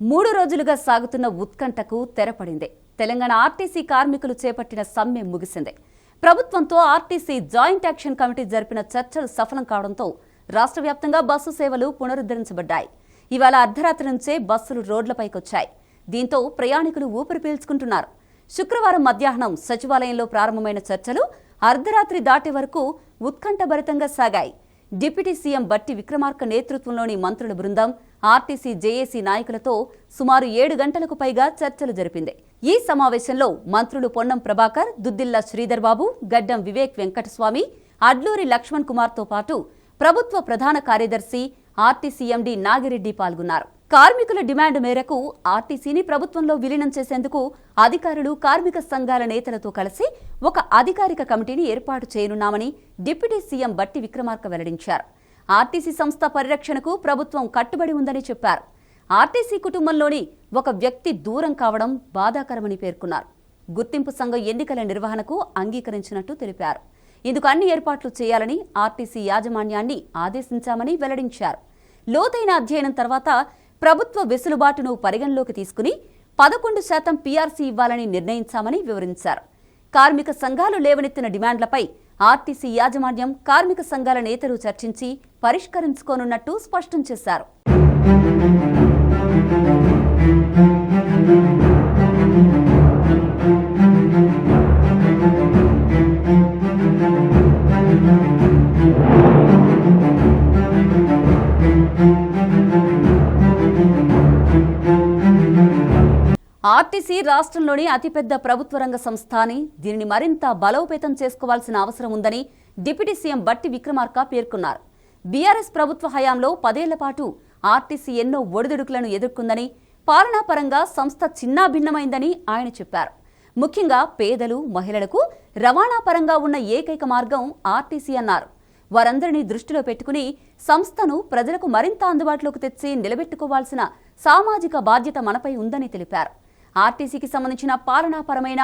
మూడు రోజులుగా సాగుతున్న ఉత్కంఠకు తెరపడింది. తెలంగాణ ఆర్టీసీ కార్మికులు చేపట్టిన సమ్మె ముగిసింది. ప్రభుత్వంతో ఆర్టీసీ జాయింట్ యాక్షన్ కమిటీ జరిపిన చర్చలు సఫలం కావడంతో రాష్ట్ర వ్యాప్తంగా బస్సు సేవలు పునరుద్ధరించబడ్డాయి. ఇవాళ అర్ధరాత్రి నుంచే బస్సులు రోడ్లపైకొచ్చాయి. దీంతో ప్రయాణికులు ఊపిరి పీల్చుకుంటున్నారు. శుక్రవారం మధ్యాహ్నం సచివాలయంలో ప్రారంభమైన చర్చలు అర్ధరాత్రి దాటే వరకు ఉత్కంఠభరితంగా సాగాయి. డిప్యూటీ సీఎం బట్టి విక్రమార్క నేతృత్వంలోని మంత్రుల బృందం ఆర్టీసీ జేఏసీ నాయకులతో సుమారు 7 గంటలకు పైగా చర్చలు జరిపింది. ఈ సమావేశంలో మంత్రులు పొన్నం ప్రభాకర్, దుద్దిల్లా శ్రీధర్ బాబు, గడ్డం వివేక్ వెంకటస్వామి, అడ్లూరి లక్ష్మణ్ కుమార్తో పాటు ప్రభుత్వ ప్రధాన కార్యదర్శి ఆర్టీసీ ఎండీ నాగిరెడ్డి పాల్గొన్నారు. కార్మికుల డిమాండ్ మేరకు ఆర్టీసీని ప్రభుత్వంలో విలీనం చేసేందుకు అధికారులు కార్మిక సంఘాల నేతలతో కలిసి ఒక అధికారిక కమిటీని ఏర్పాటు చేయనున్నామని డిప్యూటీ సీఎం బట్టి విక్రమార్క వెల్లడించారు. ఆర్టీసీ సంస్థ పరిరక్షణకు ప్రభుత్వం కట్టుబడి ఉందని చెప్పారు. ఆర్టీసీ కుటుంబంలోని ఒక వ్యక్తి దూరం కావడం బాధాకరమని పేర్కొన్నారు. గుర్తింపు సంఘం ఎన్నికల నిర్వహణకు అంగీకరించినట్టు తెలిపారు. ఇందుకు అన్ని ఏర్పాట్లు చేయాలని ఆర్టీసీ యాజమాన్యాన్ని ఆదేశించామని వెల్లడించారు. లోతైన అధ్యయనం తర్వాత ప్రభుత్వ వెసులుబాటును పరిగణలోకి తీసుకుని 11% పీఆర్సీ ఇవ్వాలని నిర్ణయించామని వివరించారు. కార్మిక సంఘాలు లేవనెత్తిన డిమాండ్లపై ఆర్టీసీ యాజమాన్యం, కార్మిక సంఘాల నేతలు చర్చించి పరిష్కరించుకోనున్నట్టు స్పష్టం చేశారు. ఆర్టీసీ రాష్ట్రంలోని అతిపెద్ద ప్రభుత్వ రంగ సంస్థ అని, దీనిని మరింత బలోపేతం చేసుకోవాల్సిన అవసరం ఉందని డిప్యూటీ సీఎం బట్టి విక్రమార్క పేర్కొన్నారు. బీఆర్ఎస్ ప్రభుత్వ హయాంలో 10 ఏళ్ల పాటు ఆర్టీసీ ఎన్నో ఒడిదుడుకులను ఎదుర్కొందని, పాలనాపరంగా సంస్థ చిన్నాభిన్నమైందని ఆయన చెప్పారు. ముఖ్యంగా పేదలు, మహిళలకు రవాణా పరంగా ఉన్న ఏకైక మార్గం ఆర్టీసీ అన్నారు. వారందరినీ దృష్టిలో పెట్టుకుని సంస్థను ప్రజలకు మరింత అందుబాటులోకి తెచ్చి నిలబెట్టుకోవాల్సిన సామాజిక బాధ్యత మనపై ఉందని తెలిపారు. ఆర్టీసీకి సంబంధించిన పాలనాపరమైన,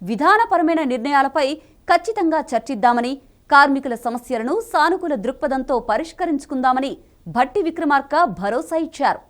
విధానపరమైన నిర్ణయాలపై ఖచ్చితంగా చర్చిద్దామని, కార్మికుల సమస్యలను సానుకూల దృక్పథంతో పరిష్కరించుకుందామని భట్టి విక్రమార్క భరోసా ఇచ్చారు.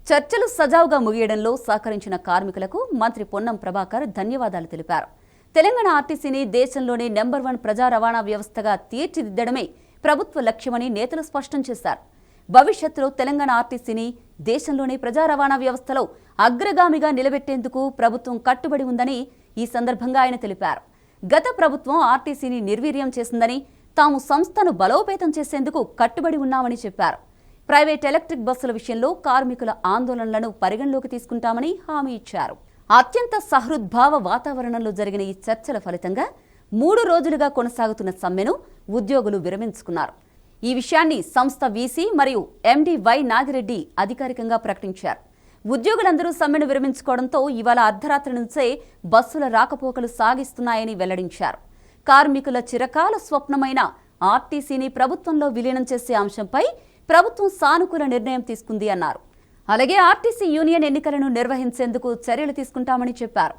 చర్చలు సజావుగా ముగియడంలో సహకరించిన కార్మికులకు మంత్రి పొన్నం ప్రభాకర్ ధన్యవాదాలు తెలిపారు. తెలంగాణ ఆర్టీసీని దేశంలోనే నెంబర్ 1 ప్రజా రవాణా వ్యవస్థగా తీర్చిదిద్దడమే ప్రభుత్వ లక్ష్యమని నేతలు స్పష్టం చేశారు. భవిష్యత్తులో తెలంగాణ ఆర్టీసీని దేశంలోనే ప్రజా రవాణా వ్యవస్థలో అగ్రగామిగా నిలబెట్టేందుకు ప్రభుత్వం కట్టుబడి ఉందని ఈ సందర్భంగా ఆయన తెలిపారు. గత ప్రభుత్వం ఆర్టీసీని నిర్వీర్యం చేసిందని, తాము సంస్థను బలోపేతం చేసేందుకు కట్టుబడి ఉన్నామని చెప్పారు. ప్రైవేట్ ఎలక్ట్రిక్ బస్సుల విషయంలో కార్మికుల ఆందోళనలను పరిగణలోకి తీసుకుంటామని హామీ ఇచ్చారు. అత్యంత సహృద్భావ వాతావరణంలో జరిగిన ఈ చర్చల ఫలితంగా 3 రోజులుగా కొనసాగుతున్న సమ్మెను ఉద్యోగులు విరమించుకున్నారు. ఈ విషయాన్ని సంస్థ వీసీ మరియు ఎండీ వై నాగిరెడ్డి అధికారికంగా ప్రకటించారు. ఉద్యోగులందరూ సమ్మెను విరమించుకోవడంతో ఇవాళ అర్ధరాత్రి నుంచే బస్సుల రాకపోకలు సాగిస్తున్నాయని వెల్లడించారు. కార్మికుల చిరకాల స్వప్నమైన ఆర్టీసీని ప్రభుత్వంలో విలీనం చేసే అంశంపై ప్రభుత్వం సానుకూల నిర్ణయం తీసుకుంది అన్నారు. అలాగే ఆర్టీసీ యూనియన్ ఎన్నికలను నిర్వహించేందుకు చర్యలు తీసుకుంటామని చెప్పారు.